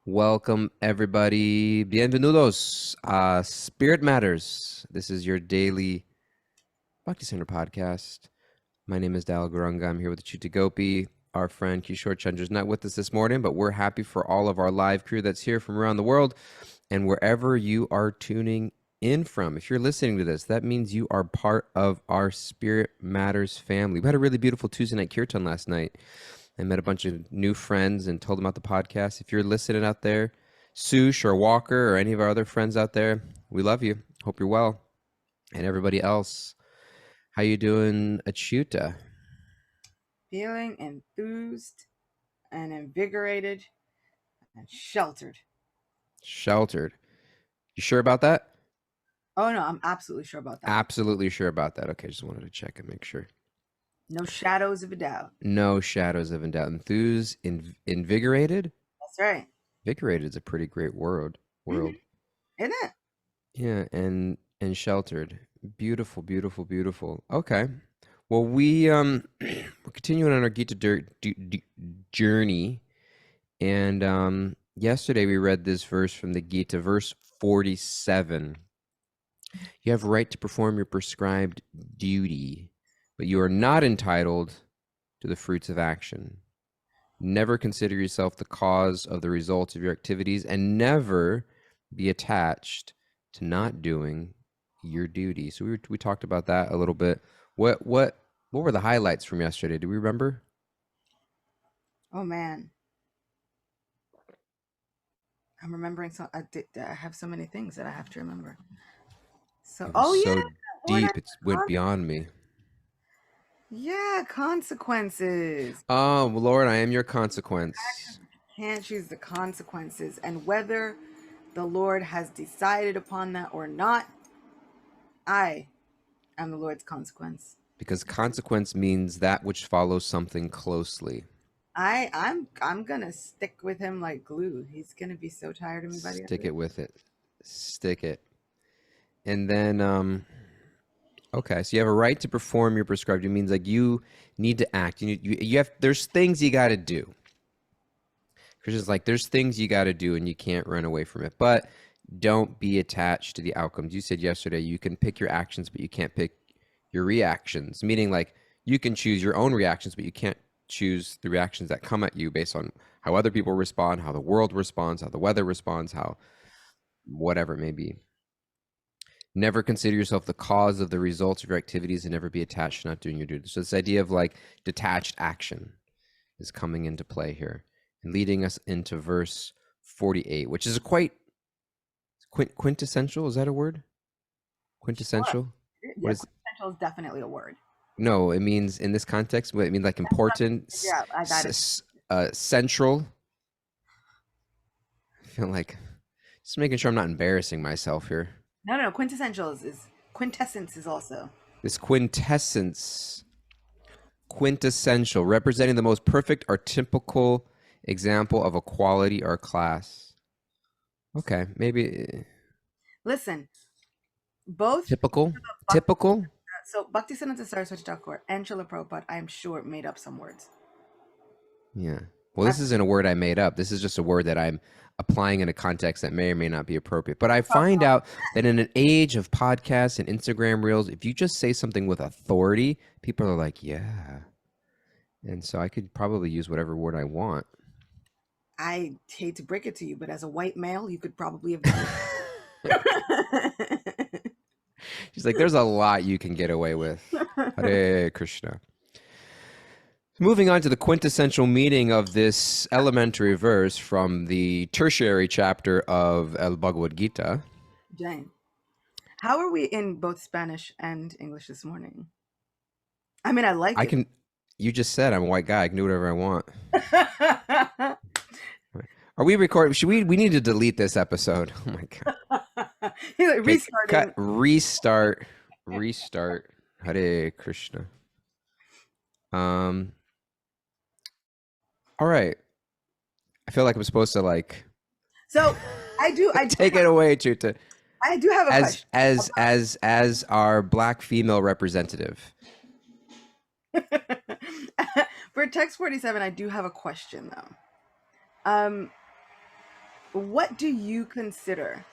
Welcome, everybody. Bienvenidos a Spirit Matters. This is your daily Bhakti Center podcast. My name is Dal Gurunga. I'm here with Acyuta-gotra. Our friend Kishore Chandra's not with us this morning, but we're happy for all of our live crew that's here from around the world and wherever you are tuning in from. If you're listening to this, that means you are part of our Spirit Matters family. We had a really beautiful Tuesday night kirtan last night. I met a bunch of new friends and told them about the podcast. If you're listening out there, Sush or Walker or any of our other friends out there, we love you. Hope you're well. And everybody else, how you doing, Acyuta? Feeling enthused and invigorated and sheltered. Sheltered. You sure about that? Oh, no, I'm absolutely sure about that. Absolutely sure about that. Okay, just wanted to check and make sure. No shadows of a doubt. No shadows of a doubt. Enthused, invigorated? That's right. Invigorated is a pretty great word. Isn't it? Yeah, and sheltered. Beautiful, beautiful, beautiful. Okay. Well, we're continuing on our Gita journey, and yesterday we read this verse from the Gita, verse 47. You have right to perform your prescribed duty, but you are not entitled to the fruits of action. Never consider yourself the cause of the results of your activities, and never be attached to not doing your duty. So we talked about that a little bit. What were the highlights from yesterday? Do we remember? Oh, man. I'm remembering. I have so many things that I have to remember. So, So deep, it went beyond me. Yeah, consequences. Oh, Lord, I am your consequence. Can't choose the consequences. And whether the Lord has decided upon that or not, I am the Lord's consequence. Because consequence means that which follows something closely. I'm gonna stick with him like glue. He's gonna be so tired of me by the end. Stick it with it. Stick it. And then okay, so you have a right to perform your prescribed. It means like you need to act. You have, there's things you got to do. Krishna's like, there's things you got to do and you can't run away from it. But don't be attached to the outcomes. You said yesterday you can pick your actions, but you can't pick your reactions. Meaning like you can choose your own reactions, but you can't choose the reactions that come at you based on how other people respond, how the world responds, how the weather responds, how whatever it may be. Never consider yourself the cause of the results of your activities and never be attached to not doing your duty. So this idea of like detached action is coming into play here and leading us into verse 48, which is a quite quintessential. Is that a word? Quintessential? Yeah, quintessential is definitely a word. No, it means in this context, it means like important, yeah, I got it. Central. I feel like just making sure I'm not embarrassing myself here. No. Quintessential is quintessence is also. This quintessential, representing the most perfect or typical example of a quality or class. Okay, maybe. Listen, both typical. So Bhaktisiddhanta Saraswati Thakur and Srila Prabhupada, I'm sure, made up some words. Yeah. Well, this isn't a word I made up. This is just a word that I'm applying in a context that may or may not be appropriate. But I find out that in an age of podcasts and Instagram reels, if you just say something with authority, people are like, yeah. And so I could probably use whatever word I want. I hate to break it to you, but as a white male, you could probably have done it. She's like, there's a lot you can get away with. Hare Krishna. Moving on to the quintessential meaning of this elementary verse from the tertiary chapter of El Bhagavad Gita. Jane, how are we in both Spanish and English this morning? I mean, I like it. You just said I'm a white guy. I can do whatever I want. Are we recording? We need to delete this episode. Oh my God. Restart. Hare Krishna. All right. I feel like I'm supposed to like. So I do take it away, Chuta. I do have a question. As our Black female representative. For text 47, I do have a question though. What do you consider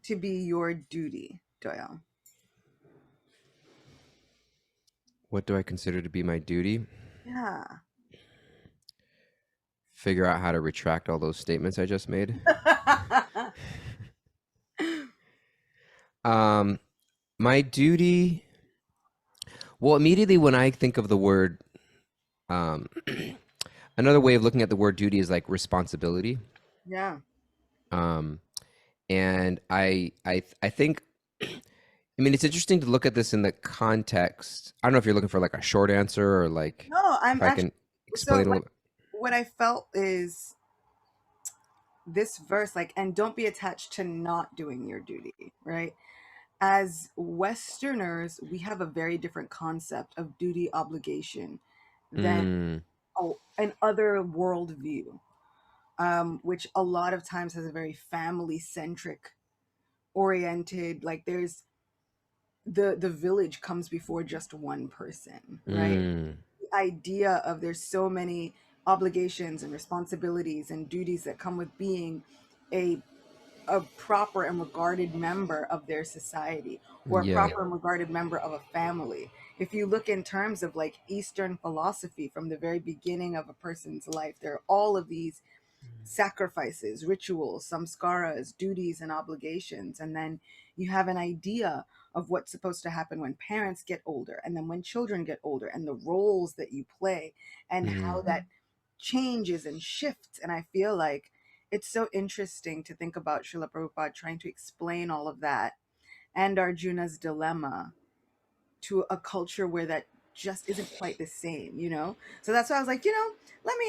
to be your duty, Doyle? What do I consider to be my duty? Yeah. Figure out how to retract all those statements I just made. Um, my duty. Well, immediately when I think of the word, um, another way of looking at the word duty is like responsibility. Yeah. Um, and I think, I mean, it's interesting to look at this in the context. I don't know if you're looking for like a short answer or like No, I'm if I actually, can so explain a like little. what I felt is this verse, like, and don't be attached to not doing your duty, right? As Westerners, we have a very different concept of duty obligation than Mm, an other worldview, which a lot of times has a very family centric oriented, like there's the village comes before just one person, right? mm, The idea of there's so many obligations and responsibilities and duties that come with being a a proper and regarded member of their society, or a yeah. proper and regarded member of a family. If you look in terms of like Eastern philosophy from the very beginning of a person's life, there are all of these sacrifices, rituals, samskaras, duties, and obligations. And then you have an idea of what's supposed to happen when parents get older, and then when children get older, and the roles that you play, and how Mm, that changes and shifts. And I feel like it's so interesting to think about Srila Prabhupada trying to explain all of that and Arjuna's dilemma to a culture where that just isn't quite the same, you know? So that's why I was like,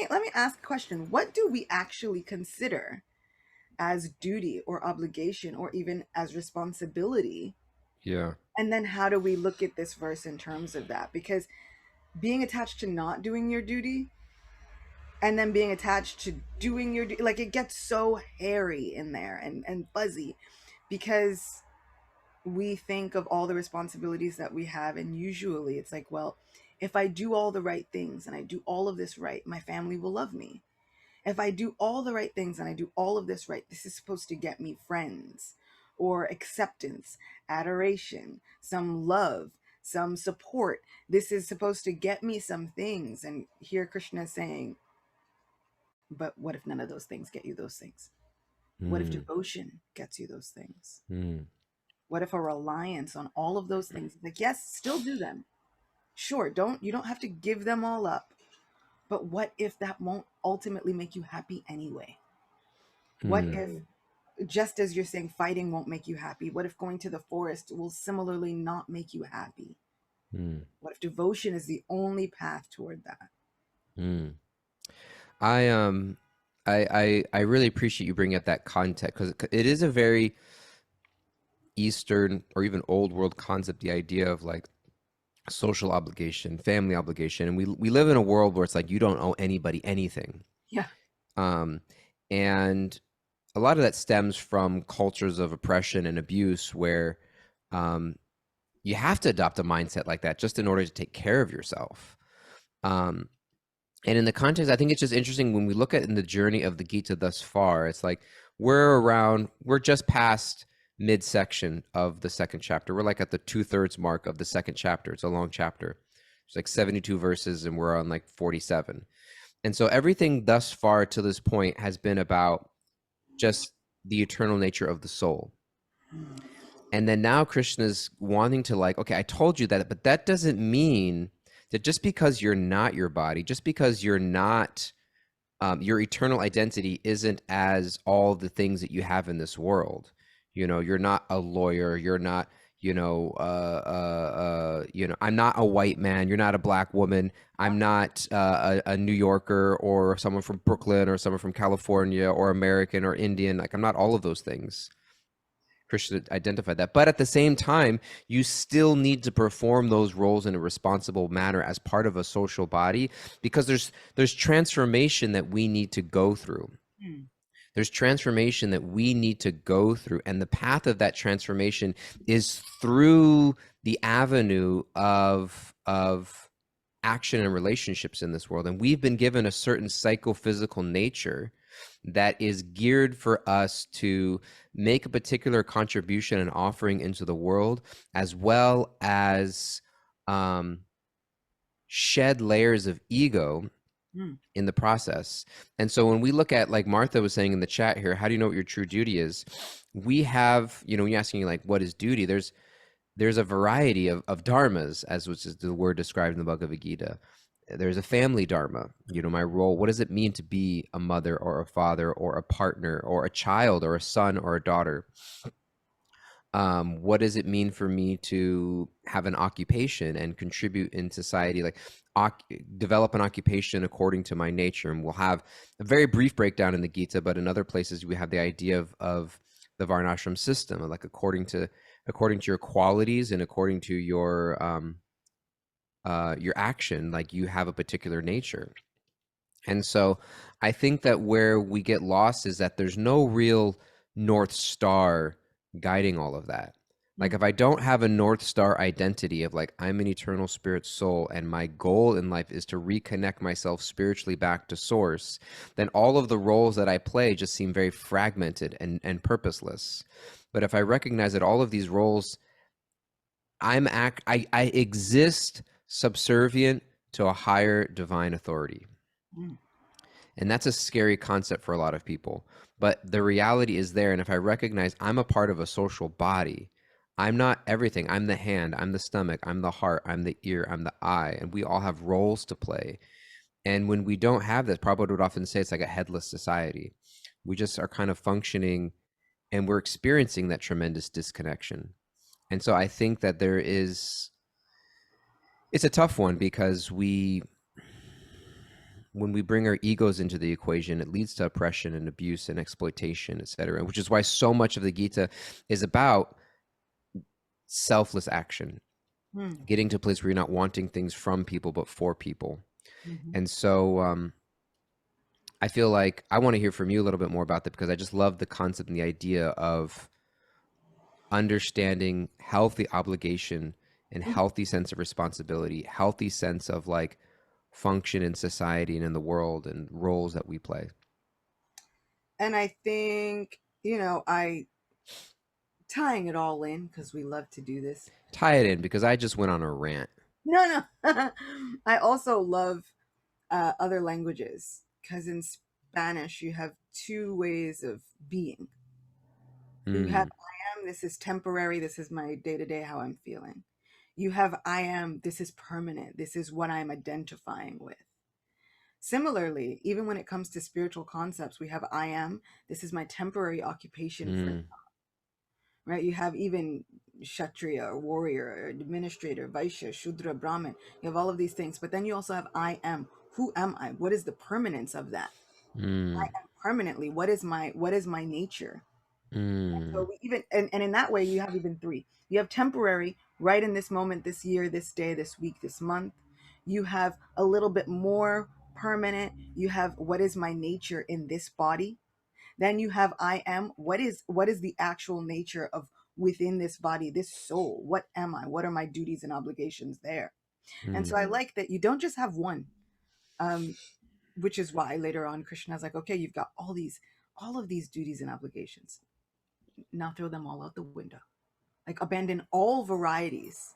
let me ask a question. What do we actually consider as duty or obligation or even as responsibility? yeah. And then how do we look at this verse in terms of that? Because being attached to not doing your duty and then being attached to doing your like it gets so hairy in there and fuzzy because we think of all the responsibilities that we have, and usually it's like, well, if I do all the right things and I do all of this right, my family will love me. If I do all the right things and I do all of this right, this is supposed to get me friends or acceptance, adoration, some love, some support. This is supposed to get me some things. And here Krishna is saying, but what if none of those things get you those things? What if Mm, devotion gets you those things? mm, What if a reliance on all of those things? Like, yes, still do them. Sure, you don't have to give them all up. But what if that won't ultimately make you happy anyway? What mm, if, just as you're saying, fighting won't make you happy? What if going to the forest will similarly not make you happy? mm, What if devotion is the only path toward that? mm. I I really appreciate you bringing up that context because it is a very Eastern or even old world concept. The idea of like social obligation, family obligation, and we live in a world where it's like you don't owe anybody anything. Yeah. Um, and a lot of that stems from cultures of oppression and abuse where um, you have to adopt a mindset like that just in order to take care of yourself. Um, and in the context, I think it's just interesting when we look at in the journey of the Gita thus far, it's like we're just past midsection of the second chapter. We're like at the 2/3 mark of the second chapter. It's a long chapter. It's like 72 verses and we're on like 47. And so everything thus far to this point has been about just the eternal nature of the soul. Mm. And then now Krishna's wanting to like, okay, I told you that, but that doesn't mean that just because you're not your body, just because you're not your eternal identity isn't as all the things that you have in this world. You know, you're not a lawyer. You're not, I'm not a white man. You're not a black woman. I'm not a New Yorker or someone from Brooklyn or someone from California or American or Indian. Like, I'm not all of those things. Krishna identified that. But at the same time, you still need to perform those roles in a responsible manner as part of a social body because there's transformation that we need to go through. Mm. There's transformation that we need to go through. And the path of that transformation is through the avenue of action and relationships in this world. And we've been given a certain psychophysical nature that is geared for us to make a particular contribution and offering into the world, as well as um, shed layers of ego Mm, in the process. And so when we look at, like Martha was saying in the chat here, how do you know what your true duty is? We have, when you're asking like, what is duty? There's a variety of dharmas, as which is the word described in the Bhagavad Gita. There's a family dharma, my role. What does it mean to be a mother or a father or a partner or a child or a son or a daughter? What does it mean for me to have an occupation and contribute in society, like develop an occupation according to my nature? And we'll have a very brief breakdown in the Gita, but in other places we have the idea of the varnashram system, like according to your qualities and according to your action, like you have a particular nature. And so I think that where we get lost is that there's no real North Star guiding all of that. Like mm, if I don't have a North Star identity of like, I'm an eternal spirit soul and my goal in life is to reconnect myself spiritually back to source, then all of the roles that I play just seem very fragmented and purposeless. But if I recognize that all of these roles, I exist subservient to a higher divine authority. mm, And that's a scary concept for a lot of people. But the reality is there. And if I recognize I'm a part of a social body, I'm not everything. I'm the hand, I'm the stomach, I'm the heart, I'm the ear, I'm the eye. And we all have roles to play. And when we don't have this, Prabhupada would often say it's like a headless society. We just are kind of functioning and we're experiencing that tremendous disconnection. And so I think that it's a tough one because when we bring our egos into the equation, it leads to oppression and abuse and exploitation, etc. Which is why so much of the Gita is about selfless action, mm, getting to a place where you're not wanting things from people, but for people. mhm. And so I feel like I want to hear from you a little bit more about that because I just love the concept and the idea of understanding healthy obligation and Mm. healthy sense of responsibility, healthy sense of like function in society and in the world and roles that we play. And I think, I tying it all in because we love to do this. Tie it in because I just went on a rant. No, no. I also love other languages because in Spanish you have two ways of being. You have Mm, I am, this is temporary, this is my day to day, how I'm feeling. You have I am, this is permanent, this is what I'm identifying with. Similarly, even when it comes to spiritual concepts, we have I am, this is my temporary occupation for, mm, right? You have even Kshatriya, or warrior, or administrator, Vaishya, Shudra, Brahmin. You have all of these things, but then you also have I am. Who am I? What is the permanence of that? mm, Permanently, what is my nature? So mm, we even and in that way you have even three. You have temporary, right in this moment, this year, this day, this week, this month. You have a little bit more permanent. You have what is my nature in this body. Then you have I am. What is the actual nature of within this body, this soul? What am I? What are my duties and obligations there? And mm, so I like that you don't just have one. Um, which is why later on Krishna's like, okay, you've got all of these duties and obligations. Now throw them all out the window. Like abandon all varieties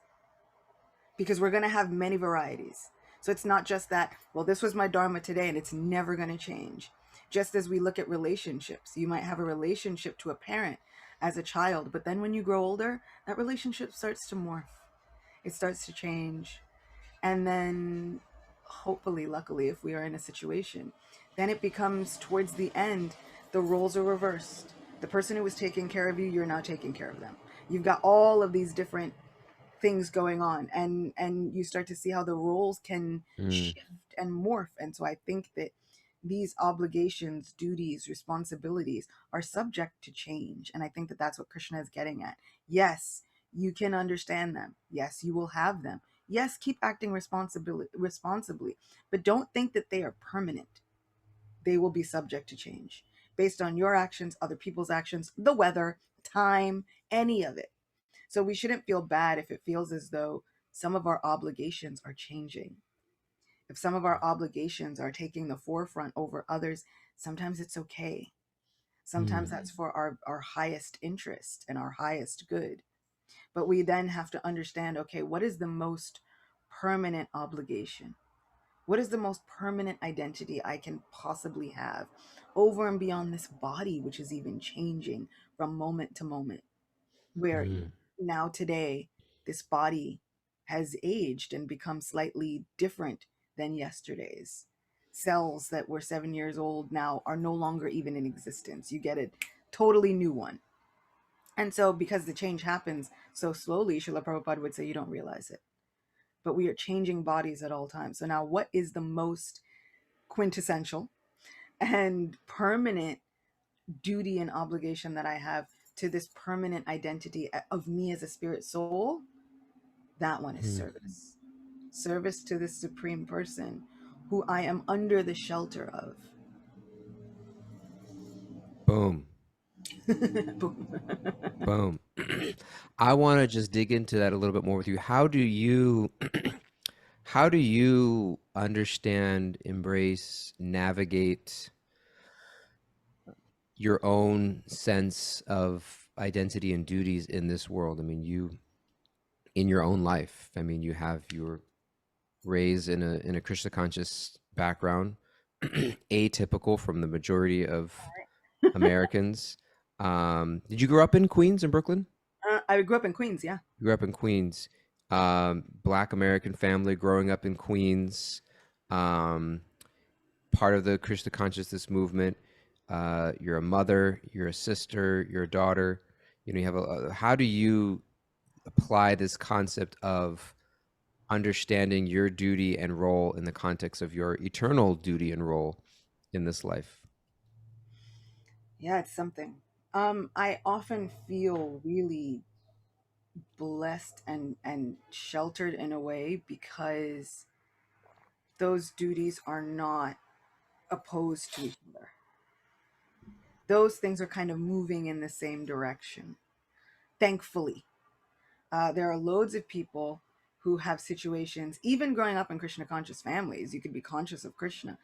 because we're going to have many varieties. So it's not just that, well, this was my dharma today and it's never going to change. Just as we look at relationships, you might have a relationship to a parent as a child, but then when you grow older, that relationship starts to morph. It starts to change. And then hopefully, luckily, if we are in a situation, then it becomes towards the end, the roles are reversed. The person who was taking care of you, you're now taking care of them. You've got all of these different things going on, and you start to see how the roles can mm, shift and morph. And so I think that these obligations, duties, responsibilities are subject to change, and I think that that's what Krishna is getting at. Yes, you can understand them. Yes, you will have them. Yes, keep acting responsibly, but don't think that they are permanent. They will be subject to change based on your actions, other people's actions, the weather, time, any of it. So we shouldn't feel bad if it feels as though some of our obligations are changing. If some of our obligations are taking the forefront over others, Sometimes it's okay. Sometimes Mm. that's for our highest interest and our highest good. But we then have to understand, okay, what is the most permanent obligation? What is the most permanent identity I can possibly have over and beyond this body, which is even changing from moment to moment? Where Mm. now, today, this body has aged and become slightly different than yesterday's. Cells that were 7 years old now are no longer even in existence. You get a totally new one. And so, because the change happens so slowly, Srila Prabhupada would say, you don't realize it. But we are changing bodies at all times. So, now what is the most quintessential and permanent duty and obligation that I have to this permanent identity of me as a spirit soul? That one is Mm. service. Service to the Supreme Person who I am under the shelter of. Boom. Boom. I want to just dig into that a little bit more with you. How do you how do you understand, embrace, navigate your own sense of identity and duties in this world? I mean, you in your own life. I mean, you were raised in a Krishna conscious background, atypical from the majority of Americans. Did you grow up in Queens in Brooklyn? I grew up in Queens, yeah. You grew up in Queens. Black American family growing up in Queens. Um, part of the Krishna consciousness movement. You're a mother, you're a sister, you're a daughter. You know, you have how do you apply this concept of understanding your duty and role in the context of your eternal duty and role in this life? Yeah, it's something. I often feel really blessed and sheltered in a way because those duties are not opposed to each other. Those things are kind of moving in the same direction. Thankfully, there are loads of people who have situations, even growing up in Krishna conscious families, you could be conscious of Krishna,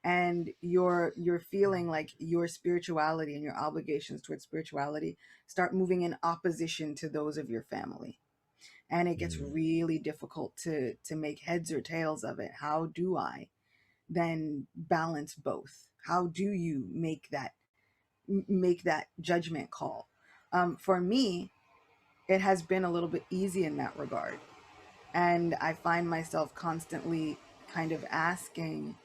and you're feeling like your spirituality and your obligations towards spirituality start moving in opposition to those of your family, and it gets Mm. really difficult to make heads or tails of it. How do I then balance both? How do you make that judgment call? For me, it has been a little bit easy in that regard, and I find myself constantly kind of asking,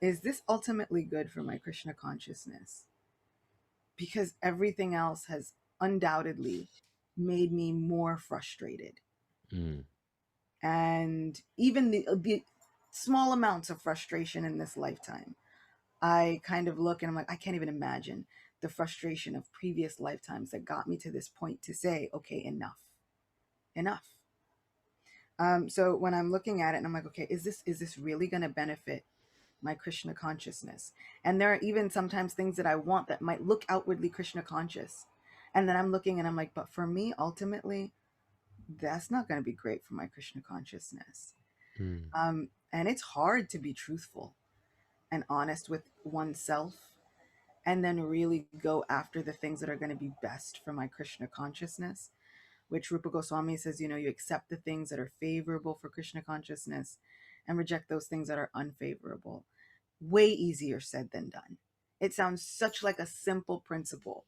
is this ultimately good for my Krishna consciousness? Because everything else has undoubtedly made me more frustrated. Mm. And even the small amounts of frustration in this lifetime, I kind of look and I'm like, I can't even imagine the frustration of previous lifetimes that got me to this point to say, okay, enough, enough. So when I'm looking at it and I'm like, okay, is this really going to benefit my Krishna consciousness? And there are even sometimes things that I want that might look outwardly Krishna conscious. And then I'm looking and I'm like, but for me, ultimately, that's not going to be great for my Krishna consciousness. Mm. And it's hard to be truthful and honest with oneself and then really go after the things that are going to be best for my Krishna consciousness, which Rupa Goswami says, you accept the things that are favorable for Krishna consciousness and reject those things that are unfavorable. Way easier said than done. It sounds such like a simple principle,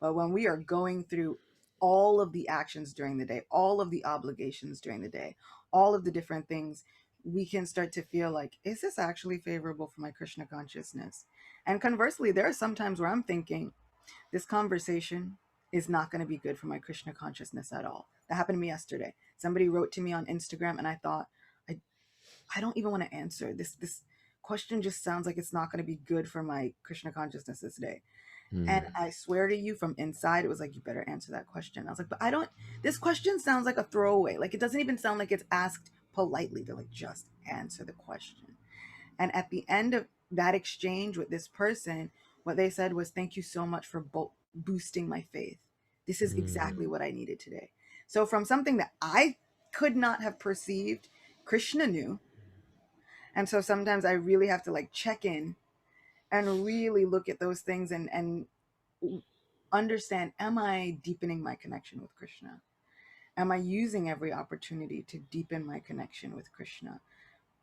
but when we are going through all of the actions during the day, all of the obligations during the day, all of the different things, we can start to feel like, is this actually favorable for my Krishna consciousness? And conversely, there are some times where I'm thinking, this conversation is not going to be good for my Krishna consciousness at all. That happened to me yesterday. Somebody wrote to me on Instagram and I thought, I, I don't even want to answer. This question just sounds like it's not going to be good for my Krishna consciousness this day. And Mm. I swear to you, from inside, it was like, you better answer that question. I was like, but I don't, this question sounds like a throwaway. Like, it doesn't even sound like it's asked politely. They're like, just answer the question. And at the end of that exchange with this person, what they said was, thank you so much for boosting my faith. This is Mm. exactly what I needed today. So, from something that I could not have perceived, Krishna knew. And so sometimes I really have to like check in and really look at those things and understand, am I deepening my connection with Krishna? Am I using every opportunity to deepen my connection with Krishna?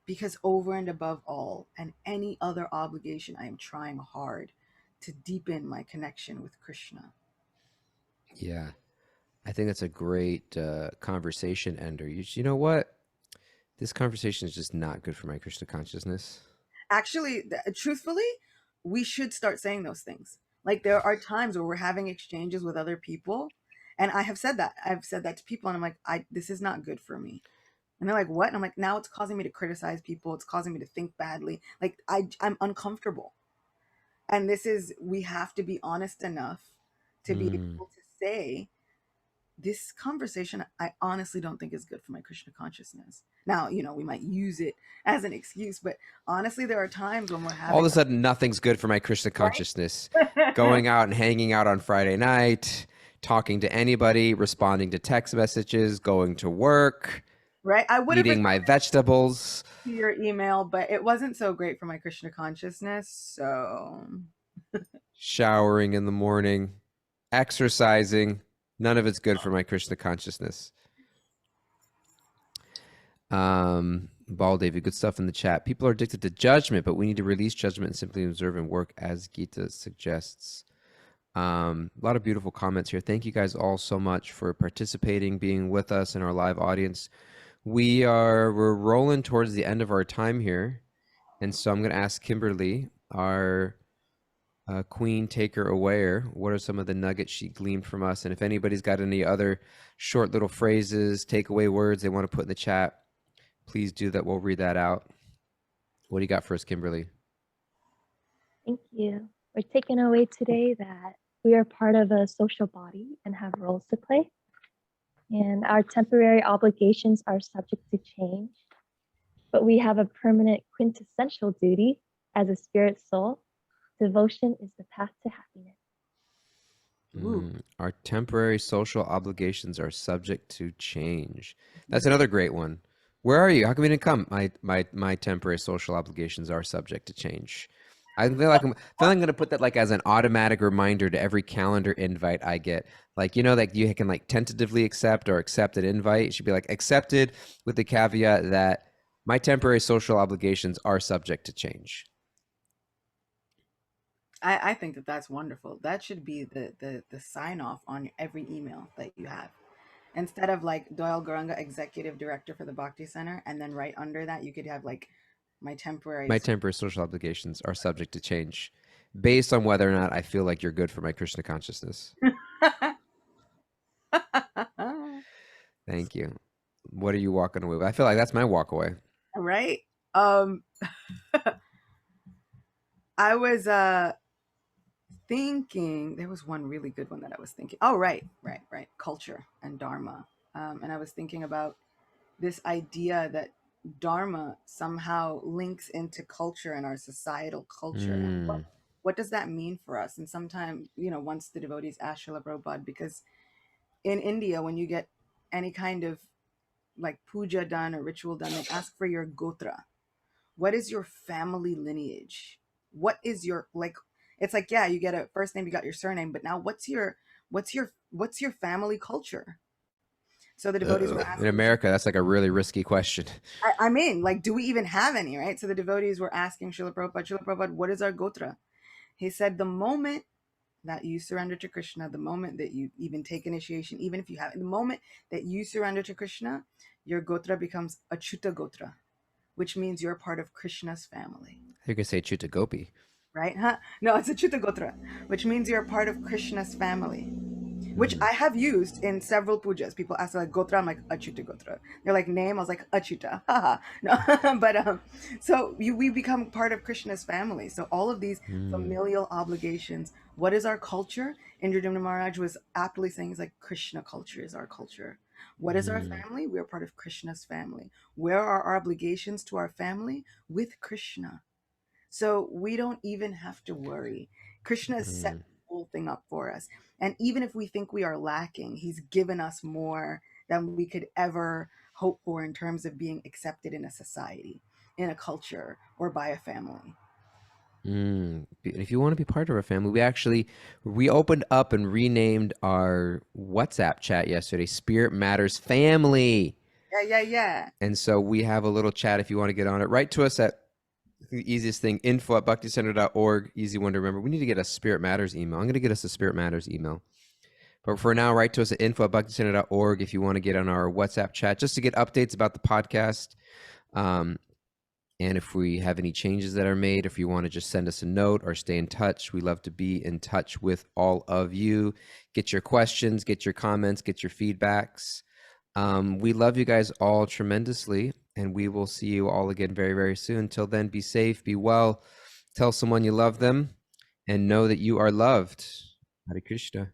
Because over and above all and any other obligation, I am trying hard to deepen my connection with Krishna. Yeah. I think that's a great conversation ender. You know what? This conversation is just not good for my Krishna consciousness. Actually, truthfully, we should start saying those things. Like, there are times where we're having exchanges with other people, and I have said that. I've said that to people, and I'm like, this is not good for me. And they're like, what? And I'm like, now it's causing me to criticize people. It's causing me to think badly. Like, I'm uncomfortable. And this is, we have to be honest enough to be Mm. able to say, this conversation, I honestly don't think is good for my Krishna consciousness. Now, we might use it as an excuse, but honestly, there are times when we're All of having, a sudden, nothing's good for my Krishna consciousness. right? Going out and hanging out on Friday night, talking to anybody, responding to text messages, going to work, Right? I would have eating my vegetables, to your email, but it wasn't so great for my Krishna consciousness. So, showering in the morning, exercising. None of it's good for my Krishna consciousness. Ball David, good stuff in the chat. People are addicted to judgment, but we need to release judgment and simply observe and work as Gita suggests. A lot of beautiful comments here. Thank you guys all so much for participating, being with us in our live audience. We're rolling towards the end of our time here, and so I'm going to ask Kimberly, our queen taker aware, what are some of the nuggets she gleaned from us? And if anybody's got any other short little phrases, takeaway words they want to put in the chat, please do that. We'll read that out. What do you got for us, Kimberly? Thank you. We're taking away today that we are part of a social body and have roles to play. And our temporary obligations are subject to change, but we have a permanent quintessential duty as a spirit soul. Devotion is the path to happiness. Our temporary social obligations are subject to change. That's another great one. Where are you? How come you didn't come? My temporary social obligations are subject to change. I feel like I'm going to put that like as an automatic reminder to every calendar invite I get. Like, like you can like tentatively accept or accept an invite. It should be like accepted with the caveat that my temporary social obligations are subject to change. I think that that's wonderful. That should be the sign off on every email that you have. Instead of like Doyle Guranga, executive director for the Bhakti Center, and then right under that you could have like my temporary. My temporary social obligations are subject to change based on whether or not I feel like you're good for my Krishna consciousness. Thank you. What are you walking away with? I feel like that's my walk away. Right. I was thinking there was one really good one that I was thinking. Oh, right. Culture and Dharma. And I was thinking about this idea that Dharma somehow links into culture and our societal culture. And what does that mean for us? And sometimes, once the devotees ask Srila Prabhupada, because in India, when you get any kind of like puja done or ritual done, they ask for your gotra. What is your family lineage? What is your, like, it's like, yeah, you get a first name, you got your surname, but now what's your family culture? So the devotees were In asking, America, that's like a really risky question. I mean, like, do we even have any, right? So the devotees were asking Srila Prabhupada, what is our gotra? He said, the moment that you surrender to Krishna, the moment that you even take initiation, even if you have, the moment that you surrender to Krishna, your gotra becomes Acyuta-gotra, which means you're part of Krishna's family. You can say Chuta Gopi. Right? Huh? No, it's Acyuta-gotra, which means you're part of Krishna's family. Which I have used in several pujas. People ask like Gotra, I'm like Acyuta-gotra. They're like name, I was like Achyuta. Haha. No, but so we become part of Krishna's family. So all of these familial obligations. What is our culture? Indradumna Maharaj was aptly saying, is like Krishna culture is our culture. What is our family? We are part of Krishna's family. Where are our obligations to our family? With Krishna. So we don't even have to worry. Krishna has set the whole thing up for us. And even if we think we are lacking, he's given us more than we could ever hope for in terms of being accepted in a society, in a culture, or by a family. If you want to be part of our family, we opened up and renamed our WhatsApp chat yesterday, Spirit Matters Family. Yeah. And so we have a little chat if you want to get on it. Write to us at the easiest thing, info@bhakticenter.org. Easy one to remember. We need to get a Spirit Matters email. I'm going to get us a Spirit Matters email. But for now, write to us at info@bhakticenter.org if you want to get on our WhatsApp chat, just to get updates about the podcast. And if we have any changes that are made, if you want to just send us a note or stay in touch, we love to be in touch with all of you. Get your questions, get your comments, get your feedbacks. We love you guys all tremendously, and we will see you all again very, very soon. Till then, be safe, be well, tell someone you love them, and know that you are loved. Hare Krishna.